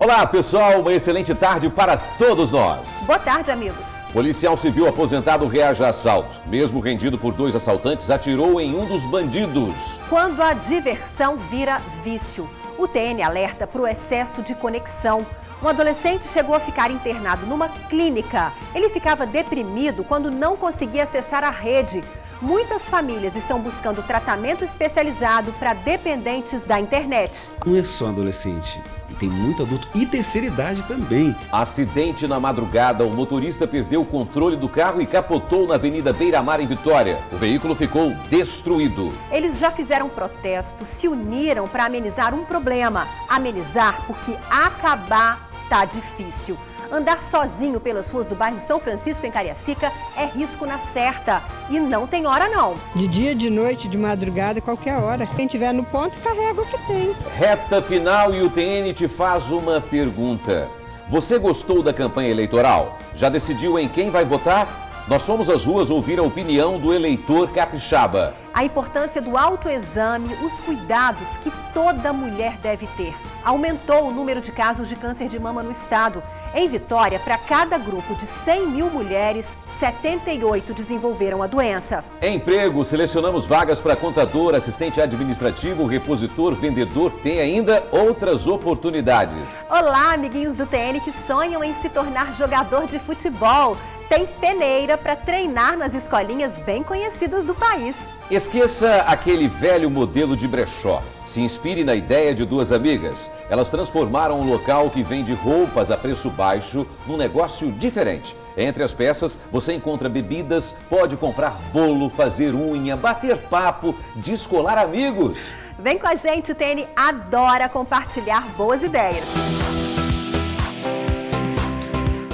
Olá, pessoal, uma excelente tarde para todos nós. Boa tarde, amigos. Policial civil aposentado reage a assalto. Mesmo rendido por 2 assaltantes, atirou em um dos bandidos. Quando a diversão vira vício, o TN alerta para o excesso de conexão. Um adolescente chegou a ficar internado numa clínica. Ele ficava deprimido quando não conseguia acessar a rede. Muitas famílias estão buscando tratamento especializado para dependentes da internet. Não é só adolescente, tem muito adulto e terceira idade também. Acidente na madrugada, o motorista perdeu o controle do carro e capotou na Avenida Beira-Mar, em Vitória. O veículo ficou destruído. Eles já fizeram protesto, se uniram para amenizar um problema. Amenizar porque acabar tá difícil. Andar sozinho pelas ruas do bairro São Francisco, em Cariacica, é risco na certa. E não tem hora, não. De dia, de noite, de madrugada, qualquer hora. Quem estiver no ponto, carrega o que tem. Reta final e o TN te faz uma pergunta. Você gostou da campanha eleitoral? Já decidiu em quem vai votar? Nós fomos às ruas ouvir a opinião do eleitor capixaba. A importância do autoexame, os cuidados que toda mulher deve ter. Aumentou o número de casos de câncer de mama no estado. Em Vitória, para cada grupo de 100 mil mulheres, 78 desenvolveram a doença. Emprego, selecionamos vagas para contador, assistente administrativo, repositor, vendedor. Tem ainda outras oportunidades. Olá, amiguinhos do TN que sonham em se tornar jogador de futebol. Tem peneira para treinar nas escolinhas bem conhecidas do país. Esqueça aquele velho modelo de brechó. Se inspire na ideia de 2 amigas. Elas transformaram um local que vende roupas a preço baixo num negócio diferente. Entre as peças, você encontra bebidas, pode comprar bolo, fazer unha, bater papo, descolar amigos. Vem com a gente, o TN adora compartilhar boas ideias.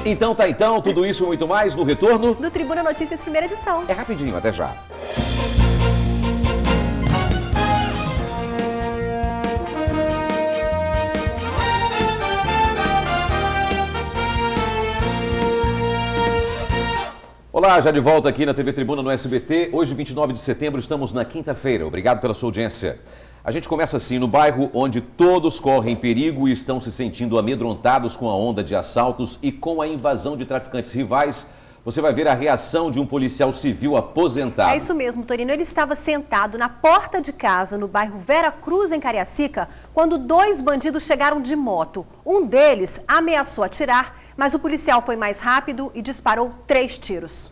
Então, tudo isso e muito mais no retorno do Tribuna Notícias, primeira edição. É rapidinho, até já. Olá, já de volta aqui na TV Tribuna no SBT. Hoje, 29 de setembro, estamos na quinta-feira. Obrigado pela sua audiência. A gente começa assim, no bairro onde todos correm perigo e estão se sentindo amedrontados com a onda de assaltos e com a invasão de traficantes rivais. Você vai ver a reação de um policial civil aposentado. É isso mesmo, Torino. Ele estava sentado na porta de casa, no bairro Vera Cruz, em Cariacica, quando 2 bandidos chegaram de moto. Um deles ameaçou atirar, mas o policial foi mais rápido e disparou 3 tiros.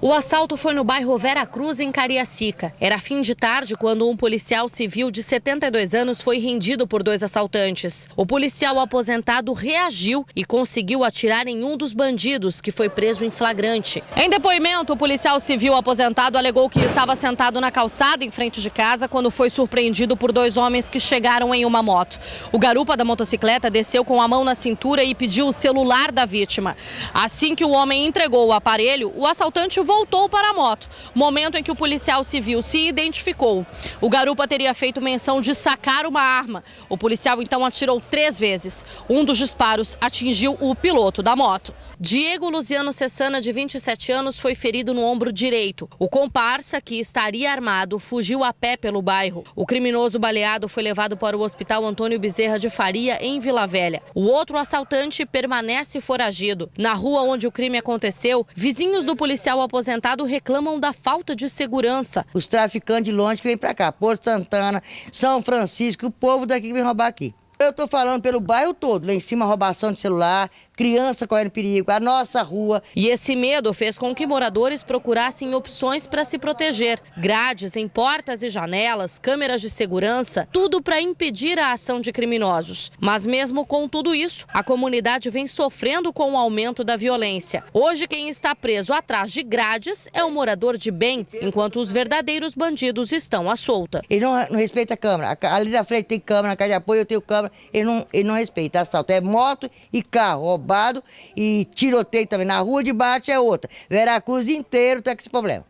O assalto foi no bairro Vera Cruz, em Cariacica. Era fim de tarde quando um policial civil de 72 anos foi rendido por 2 assaltantes. O policial aposentado reagiu e conseguiu atirar em um dos bandidos, que foi preso em flagrante. Em depoimento, o policial civil aposentado alegou que estava sentado na calçada em frente de casa quando foi surpreendido por 2 homens que chegaram em uma moto. O garupa da motocicleta desceu com a mão na cintura e pediu o celular da vítima. Assim que o homem entregou o aparelho, o assaltante voltou para a moto, momento em que o policial civil se identificou. O garupa teria feito menção de sacar uma arma. O policial então atirou 3 vezes. Um dos disparos atingiu o piloto da moto. Diego Luziano Cessana, de 27 anos, foi ferido no ombro direito. O comparsa, que estaria armado, fugiu a pé pelo bairro. O criminoso baleado foi levado para o Hospital Antônio Bezerra de Faria, em Vila Velha. O outro assaltante permanece foragido. Na rua onde o crime aconteceu, vizinhos do policial aposentado reclamam da falta de segurança. Os traficantes de longe que vêm para cá, Porto Santana, São Francisco, o povo daqui que vem roubar aqui. Eu estou falando pelo bairro todo, lá em cima roubação de celular, criança correndo perigo, a nossa rua. E esse medo fez com que moradores procurassem opções para se proteger. Grades em portas e janelas, câmeras de segurança, tudo para impedir a ação de criminosos. Mas mesmo com tudo isso, a comunidade vem sofrendo com o aumento da violência. Hoje quem está preso atrás de grades é um morador de bem, enquanto os verdadeiros bandidos estão à solta. Ele não respeita a câmera, ali da frente tem câmera, na casa de apoio eu tenho câmera, ele não respeita assalto, é moto e carro roubado e tiroteio também. Na rua de baixo é outra. Vera Cruz inteiro está com esse problema.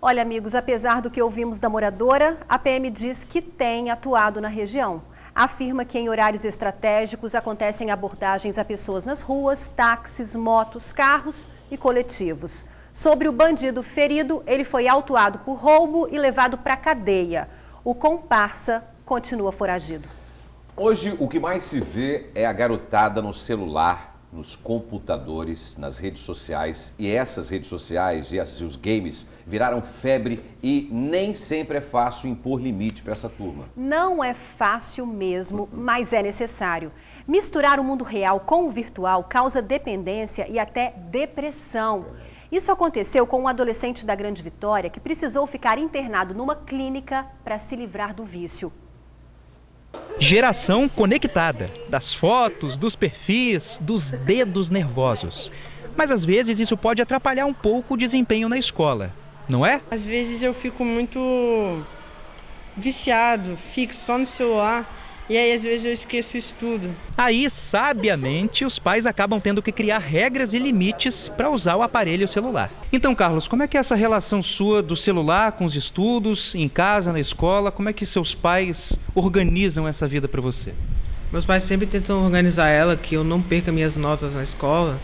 Olha, amigos, apesar do que ouvimos da moradora, a PM diz que tem atuado na região. Afirma que em horários estratégicos acontecem abordagens a pessoas nas ruas, táxis, motos, carros e coletivos. Sobre o bandido ferido, ele foi autuado por roubo e levado para a cadeia. O comparsa continua foragido. Hoje, o que mais se vê é a garotada no celular, nos computadores, nas redes sociais. E essas redes sociais e os games viraram febre e nem sempre é fácil impor limite para essa turma. Não é fácil mesmo, mas é necessário. Misturar o mundo real com o virtual causa dependência e até depressão. Isso aconteceu com um adolescente da Grande Vitória que precisou ficar internado numa clínica para se livrar do vício. Geração conectada, das fotos, dos perfis, dos dedos nervosos. Mas às vezes isso pode atrapalhar um pouco o desempenho na escola, não é? Às vezes eu fico muito viciado, fico só no celular e aí às vezes eu esqueço o estudo. Aí, sabiamente, os pais acabam tendo que criar regras e limites para usar o aparelho celular. Então, Carlos, como é que é essa relação sua do celular com os estudos, em casa, na escola? Como é que seus pais organizam essa vida para você? Meus pais sempre tentam organizar ela, que eu não perca minhas notas na escola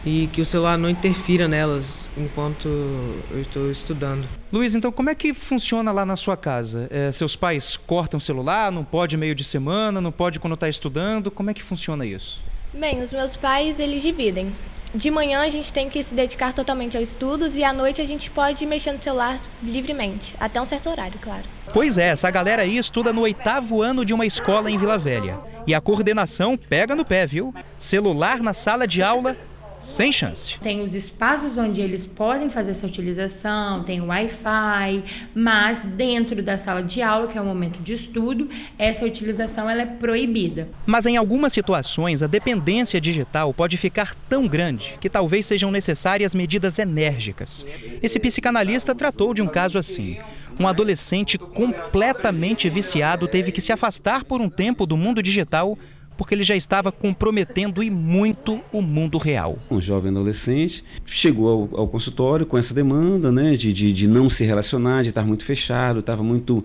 e que o celular não interfira nelas enquanto eu estou estudando. Luiz, então como é que funciona lá na sua casa? Seus pais cortam o celular, não pode meio de semana, não pode quando está estudando? Como é que funciona isso? Bem, os meus pais, eles dividem. De manhã a gente tem que se dedicar totalmente aos estudos e à noite a gente pode mexer no celular livremente, até um certo horário, claro. Pois é, essa galera aí estuda no 8º ano de uma escola em Vila Velha. E a coordenação pega no pé, viu? Celular na sala de aula, sem chance. Tem os espaços onde eles podem fazer essa utilização, tem o Wi-Fi, mas dentro da sala de aula, que é o momento de estudo, essa utilização ela é proibida. Mas em algumas situações, a dependência digital pode ficar tão grande que talvez sejam necessárias medidas enérgicas. Esse psicanalista tratou de um caso assim. Um adolescente completamente viciado teve que se afastar por um tempo do mundo digital porque ele já estava comprometendo e muito o mundo real. Um jovem adolescente chegou ao consultório com essa demanda, né, de não se relacionar, de estar muito fechado, estava muito...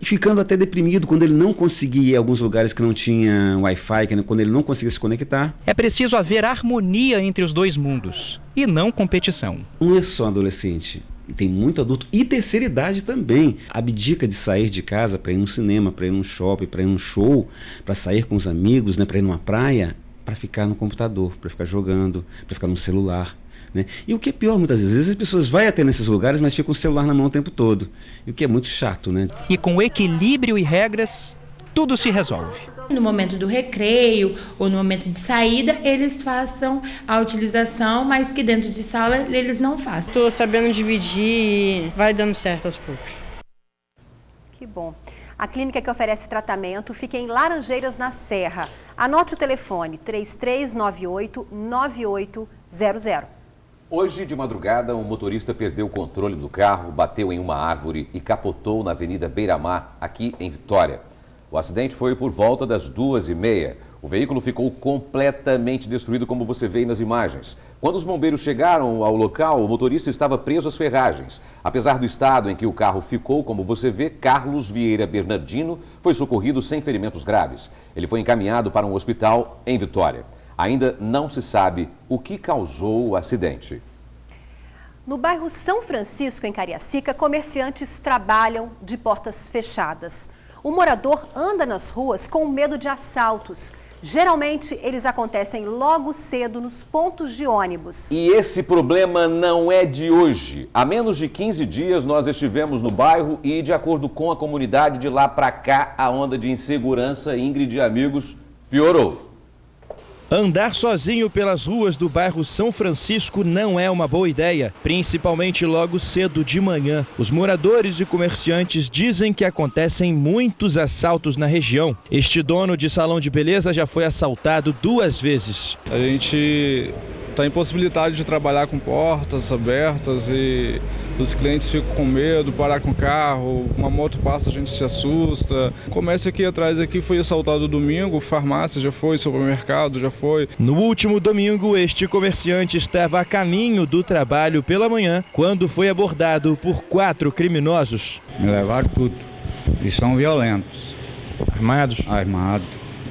e ficando até deprimido quando ele não conseguia ir a alguns lugares que não tinha Wi-Fi, quando ele não conseguia se conectar. É preciso haver harmonia entre os dois mundos e não competição. Não é só adolescente. Tem muito adulto e terceira idade também. Abdica de sair de casa para ir no cinema, para ir num shopping, para ir num show, para sair com os amigos, né, para ir numa praia, para ficar no computador, para ficar jogando, para ficar no celular. Né? E o que é pior, muitas vezes as pessoas vão até nesses lugares, mas ficam com o celular na mão o tempo todo. E o que é muito chato, né? E com equilíbrio e regras, tudo se resolve. No momento do recreio ou no momento de saída, eles façam a utilização, mas que dentro de sala eles não façam. Estou sabendo dividir e vai dando certo aos poucos. Que bom. A clínica que oferece tratamento fica em Laranjeiras, na Serra. Anote o telefone 3398-9800. Hoje, de madrugada, um motorista perdeu o controle do carro, bateu em uma árvore e capotou na Avenida Beira-Mar, aqui em Vitória. O acidente foi por volta das 2h30. O veículo ficou completamente destruído, como você vê aí nas imagens. Quando os bombeiros chegaram ao local, o motorista estava preso às ferragens. Apesar do estado em que o carro ficou, como você vê, Carlos Vieira Bernardino foi socorrido sem ferimentos graves. Ele foi encaminhado para um hospital em Vitória. Ainda não se sabe o que causou o acidente. No bairro São Francisco, em Cariacica, comerciantes trabalham de portas fechadas. O morador anda nas ruas com medo de assaltos. Geralmente, eles acontecem logo cedo nos pontos de ônibus. E esse problema não é de hoje. Há menos de 15 dias, nós estivemos no bairro e, de acordo com a comunidade, de lá para cá, a onda de insegurança, Ingrid e amigos, piorou. Andar sozinho pelas ruas do bairro São Francisco não é uma boa ideia, principalmente logo cedo de manhã. Os moradores e comerciantes dizem que acontecem muitos assaltos na região. Este dono de salão de beleza já foi assaltado 2 vezes. A gente está impossibilitado de trabalhar com portas abertas e os clientes ficam com medo, parar com o carro, uma moto passa, a gente se assusta. O comércio aqui atrás aqui foi assaltado domingo, farmácia já foi, supermercado já foi. No último domingo, este comerciante estava a caminho do trabalho pela manhã, quando foi abordado por 4 criminosos. Me levaram tudo, eles são violentos. Armados? Armados.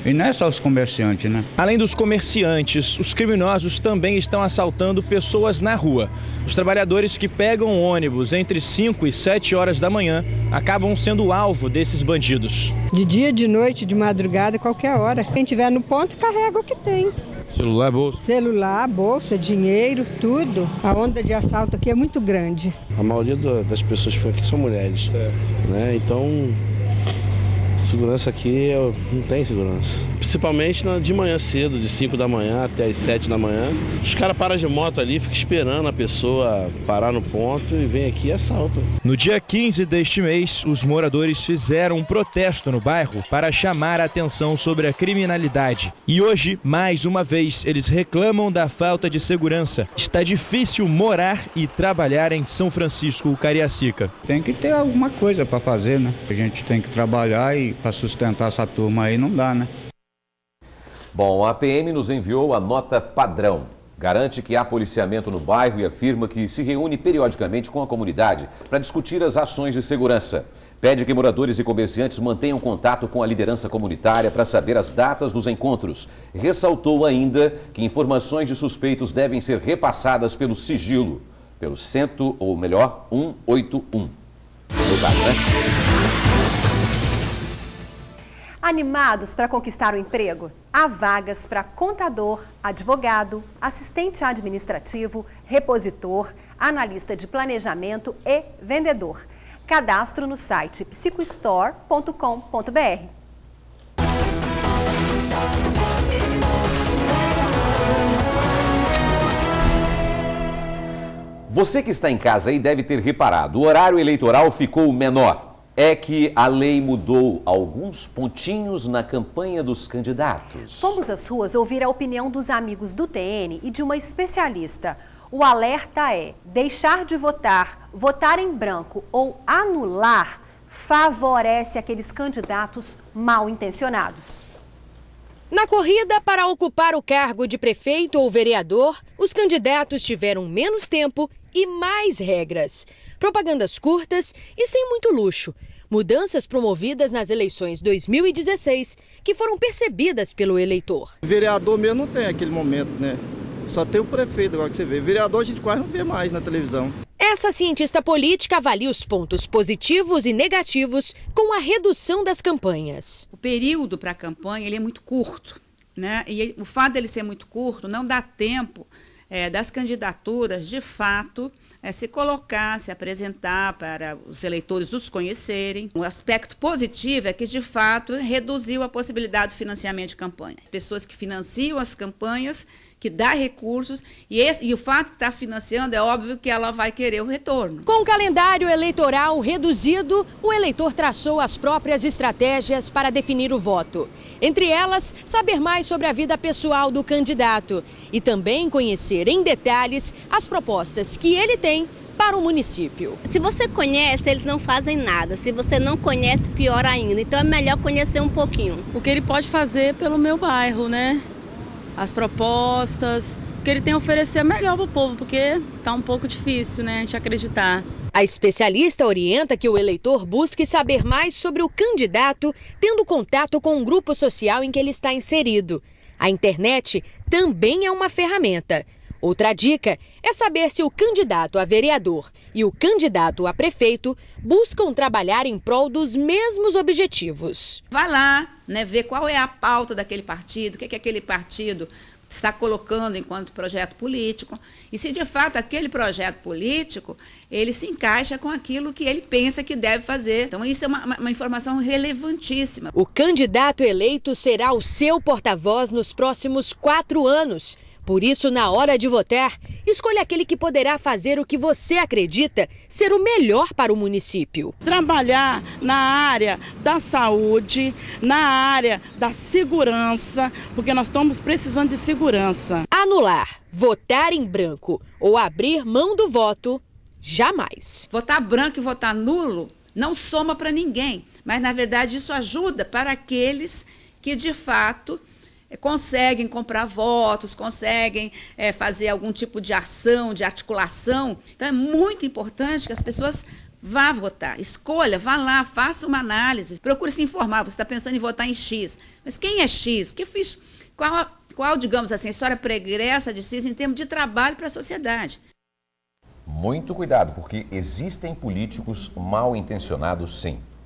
E não é só os comerciantes, né? Além dos comerciantes, os criminosos também estão assaltando pessoas na rua. Os trabalhadores que pegam ônibus entre 5 e 7 horas da manhã acabam sendo alvo desses bandidos. De dia, de noite, de madrugada, qualquer hora. Quem tiver no ponto, carrega o que tem. Celular, bolsa? Celular, bolsa, dinheiro, tudo. A onda de assalto aqui é muito grande. A maioria das pessoas que aqui são mulheres, né? Então, segurança aqui não tem segurança. Principalmente de manhã cedo, de 5 da manhã até as 7 da manhã. Os caras param de moto ali, ficam esperando a pessoa parar no ponto e vem aqui e assaltam. No dia 15 deste mês, os moradores fizeram um protesto no bairro para chamar a atenção sobre a criminalidade. E hoje, mais uma vez, eles reclamam da falta de segurança. Está difícil morar e trabalhar em São Francisco, Cariacica. Tem que ter alguma coisa para fazer, né? A gente tem que trabalhar e para sustentar essa turma aí não dá, né? Bom, a PM nos enviou a nota padrão. Garante que há policiamento no bairro e afirma que se reúne periodicamente com a comunidade para discutir as ações de segurança. Pede que moradores e comerciantes mantenham contato com a liderança comunitária para saber as datas dos encontros. Ressaltou ainda que informações de suspeitos devem ser repassadas pelo sigilo, pelo 181. Mudado, né? Animados para conquistar o emprego? Há vagas para contador, advogado, assistente administrativo, repositor, analista de planejamento e vendedor. Cadastro no site psicostore.com.br. Você que está em casa aí deve ter reparado, o horário eleitoral ficou menor. É que a lei mudou alguns pontinhos na campanha dos candidatos. Fomos às ruas ouvir a opinião dos amigos do TN e de uma especialista. O alerta é: deixar de votar, votar em branco ou anular favorece aqueles candidatos mal intencionados. Na corrida para ocupar o cargo de prefeito ou vereador, os candidatos tiveram menos tempo e mais regras. Propagandas curtas e sem muito luxo. Mudanças promovidas nas eleições 2016 que foram percebidas pelo eleitor. Vereador mesmo não tem aquele momento, né? Só tem o prefeito agora que você vê. Vereador a gente quase não vê mais na televisão. Essa cientista política avalia os pontos positivos e negativos com a redução das campanhas. O período para a campanha ele é muito curto, né? E o fato dele ser muito curto não dá tempo das candidaturas, de fato, se colocar, se apresentar para os eleitores os conhecerem. O aspecto positivo é que, de fato, reduziu a possibilidade de financiamento de campanha. Pessoas que financiam as campanhas, que dá recursos, e o fato de estar financiando, é óbvio que ela vai querer o retorno. Com o calendário eleitoral reduzido, o eleitor traçou as próprias estratégias para definir o voto. Entre elas, saber mais sobre a vida pessoal do candidato e também conhecer em detalhes as propostas que ele tem para o município. Se você conhece, eles não fazem nada. Se você não conhece, pior ainda. Então é melhor conhecer um pouquinho. O que ele pode fazer pelo meu bairro, né? As propostas, o que ele tem a oferecer melhor para o povo, porque está um pouco difícil, né, a gente acreditar. A especialista orienta que o eleitor busque saber mais sobre o candidato, tendo contato com o grupo social em que ele está inserido. A internet também é uma ferramenta. Outra dica é saber se o candidato a vereador e o candidato a prefeito buscam trabalhar em prol dos mesmos objetivos. Vai lá, né, ver qual é a pauta daquele partido, o que aquele partido está colocando enquanto projeto político e se de fato aquele projeto político ele se encaixa com aquilo que ele pensa que deve fazer. Então isso é uma informação relevantíssima. O candidato eleito será o seu porta-voz nos próximos 4 anos. Por isso, na hora de votar, escolha aquele que poderá fazer o que você acredita ser o melhor para o município. Trabalhar na área da saúde, na área da segurança, porque nós estamos precisando de segurança. Anular, votar em branco ou abrir mão do voto, jamais. Votar branco e votar nulo não soma para ninguém, mas na verdade isso ajuda para aqueles que de fato conseguem comprar votos, conseguem fazer algum tipo de ação, de articulação. Então é muito importante que as pessoas vá votar, escolha, vá lá, faça uma análise, procure se informar, você está pensando em votar em X, mas quem é X? O que eu fiz? Qual, digamos assim, a história pregressa de X em termos de trabalho para a sociedade? Muito cuidado, porque existem políticos mal intencionados, sim.